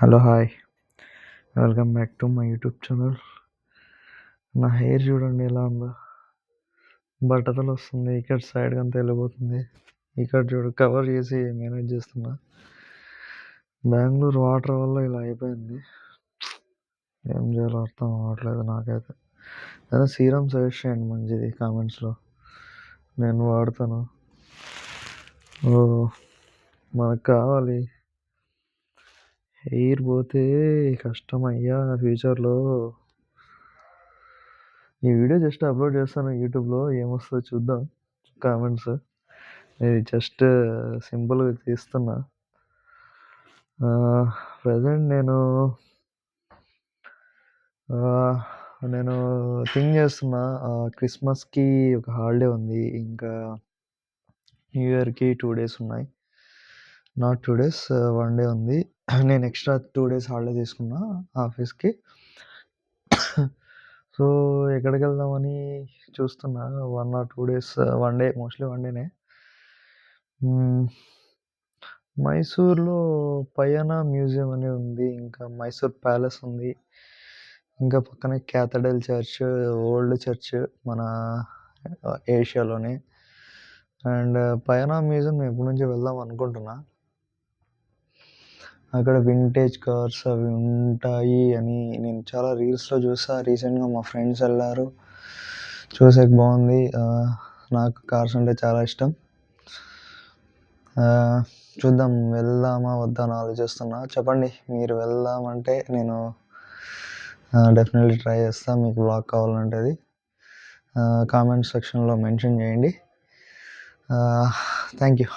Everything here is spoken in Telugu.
Hello hi welcome back to my YouTube channel. నా హెయిర్ చూడండి ఎలా ఉందో, బట్టతలు వస్తుంది, ఇక్కడ సైడ్ అంతా వెళ్ళిపోతుంది. ఇక్కడ చూడు కవర్ చేసి మేనేజ్ చేస్తున్నా. బెంగళూరు వాటర్ వల్ల ఇలా అయిపోయింది. ఏం చేయాలో అర్థం అవ్వట్లేదు నాకైతే. ఏదైనా సీరం సజెస్ట్ చేయండి మంచిది కామెంట్స్లో, నేను వాడతాను. మనకు కావాలి. హెయిర్ పోతే కష్టం అయ్యా ఫ్యూచర్లో. ఈ వీడియో జస్ట్ అప్లోడ్ చేస్తాను యూట్యూబ్లో, ఏమొస్తుందో చూద్దాం. కామెంట్స్ ఇది జస్ట్ సింపుల్గా తీస్తున్నా. ప్రజెంట్ నేను థింక్ చేస్తున్నా, క్రిస్మస్కి ఒక హాలిడే ఉంది, ఇంకా న్యూ ఇయర్కి 2 days ఉన్నాయి. నాట్ 2 days, 1 day ఉంది. నేను ఎక్స్ట్రా 2 days హాలిడే తీసుకున్నా ఆఫీస్కి. సో ఎక్కడికి వెళ్దామని చూస్తున్నా. 1 or 2 days, 1 day, mostly 1 dayనే. మైసూర్లో పయన museum అని ఉంది, ఇంకా మైసూర్ ప్యాలెస్ ఉంది, ఇంకా పక్కనే క్యాథడ్రల్ చర్చ్, ఓల్డ్ చర్చ్ మన ఏషియాలోనే. అండ్ పయన మ్యూజియం నేను ఎప్పటి నుంచో వెళ్దాం అనుకుంటున్నా. అక్కడ వింటేజ్ కార్స్ అవి ఉంటాయి అని నేను చాలా రీల్స్లో చూసా. రీసెంట్గా మా ఫ్రెండ్స్ వెళ్ళారు, చూసాక బాగుంది. నాకు కార్స్ అంటే చాలా ఇష్టం. చూద్దాం, వెళ్దామా వద్దా అని ఆలోచిస్తున్నా. చెప్పండి, మీరు వెళ్దామంటే నేను డెఫినెట్లీ ట్రై చేస్తాను. మీకు బ్లాగ్ కావాలంటే అది కామెంట్ సెక్షన్లో మెన్షన్ చేయండి. Thank you.